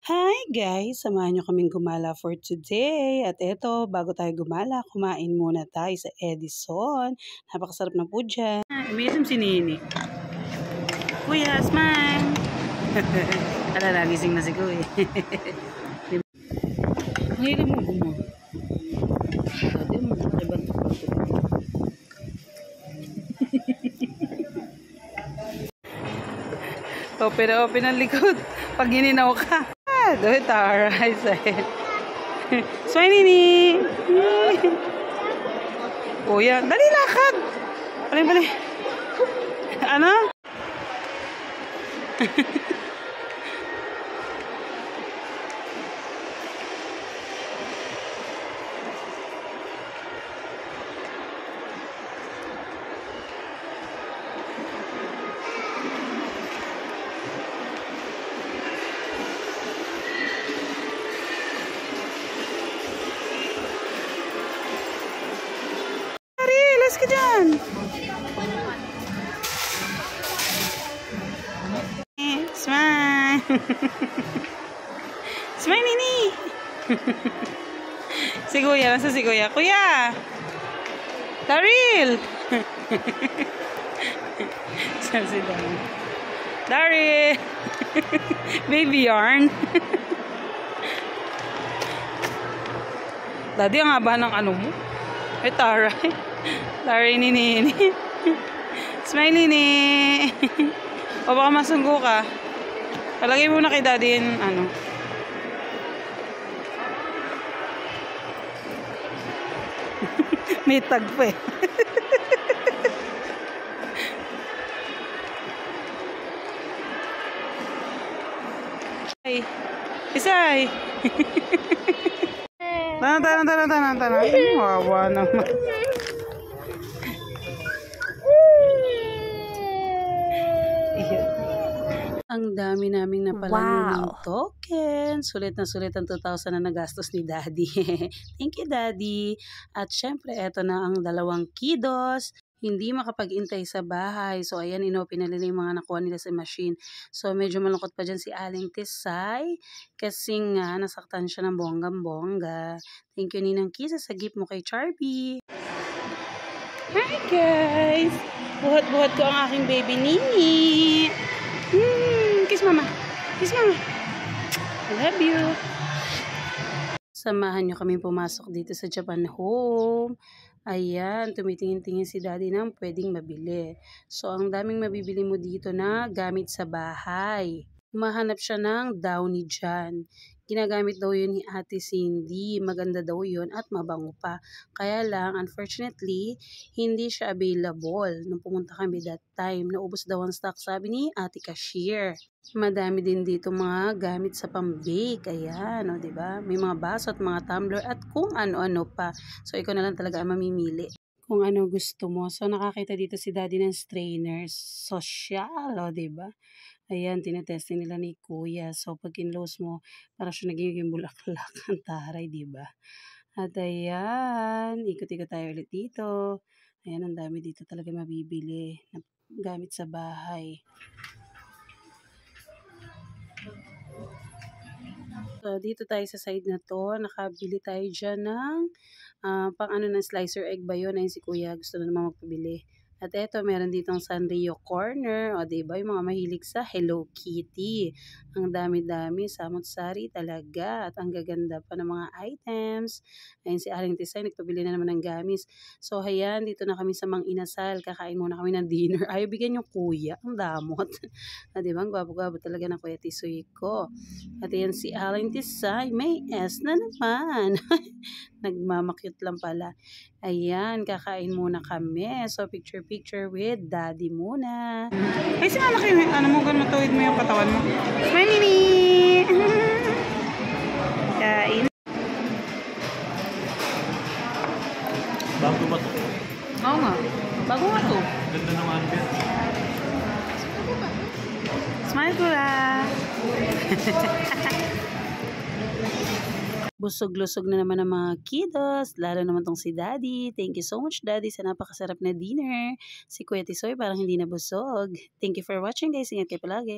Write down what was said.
Hi guys! Samahan niyo kaming gumala for today. At eto, bago tayo gumala, kumain muna tayo sa Edison. Napakasarap na po dyan. Umiisim si Nini. Kuya, smile! Ala, nagising na si Kuya. Ngayon mo gumo. Sabi mo, ibang open ang likod. Pag gininaw ka. Do it, alright. Smile, Nini. Oh, yan. Dali, lakad. Bali. Ano? Alas ka dyan. Smile. Smile, Nini. Si Kuya. Nasa si Kuya? Kuya! Daryl! Saan si Daryl? Daryl! Baby yarn. Daddy, ang haba ng ano mo. Ay, taray. Taray ni Nini. Smile, Nini. O baka masunggo ka. Palagay mo na kay Daddy yung ano. May tag pa eh. Ay. Isay. Tana. Wawa naman. Ang dami naming napalamuning token. Sulit na sulit ang 2,000 na nagastos ni Daddy. Thank you, Daddy. At syempre, eto na ang 2 kiddos. Hindi makapag-intay sa bahay. So, ayan, inopen na nila yung mga nakuha nila sa machine. So, medyo malungkot pa dyan si Aling Tisay. Kasi nga, nasaktan siya ng bonggang-bongga. Thank you, Ninang Kisa, sa gift mo kay Charby. Hi, guys! Buhat-buhat ko ang aking baby Nini. Kiss mama. Kiss mama. I love you. Samahan nyo kami pumasok dito sa Japan Home. Ayan, tumitingin-tingin si Daddy ng pwedeng mabili. So, ang daming mabibili mo dito na gamit sa bahay. Humahanap siya ng downy dyan. Ginagamit daw yun ni Ate Cindy. Maganda daw yun at mabango pa. Kaya lang, unfortunately, hindi siya available. Nung pumunta kami that time, naubos daw ang stock, sabi ni Ate Cashier. Madami din dito mga gamit sa pambake. Ayan, o, diba? May mga baso at mga tumbler at kung ano-ano pa. So, ikaw na lang talaga ang mamimili kung ano gusto mo. So, nakakita dito si Daddy ng strainers. Social, o, diba? Ayan, tinetesting nila ni Kuya. So, pag kinlose mo, para siya nagiging bulaklak ang taray, diba? At ayan, ikot-ikot tayo ulit dito. Ayan, ang dami dito talaga mabibili na gamit sa bahay. So, dito tayo sa side na to, nakabili tayo dyan ng pang ano ng slicer egg ba yun? Ayun si Kuya, gusto na naman magpabili. At eto, meron ditong Sanrio Corner. O, diba? Yung mga mahilig sa Hello Kitty. Ang dami-dami. Samot-sari talaga. At ang gaganda pa ng mga items. Ayun si Aling Tisay, nagpabili na naman ng gamis. So, ayan, dito na kami sa Mang Inasal. Kakain muna kami ng dinner. Ayaw bigyan yung kuya. Ang damot. O, diba? Ang gwapo-gwapo talaga ng Kuya Tisoy ko. At ayan si Aling Tisay. May S na naman. Nagmamakyut lang pala. Ayan, kakain muna kami. So, picture with Daddy muna. Ay, si Mama kayo. Ano mo, ganun matuwid mo yung katawan mo. Smile, Nini! Kain. Bago ba ito? Oo nga. Bago nga ito. Ganda naman din. Smile ko lang. Busog-lusog na naman ang mga kiddos, lalo naman tong si Daddy. Thank you so much, Daddy, sa napakasarap na dinner. Si Kuya Tisoy parang hindi na busog. Thank you for watching, guys. Ingat kayo palagi.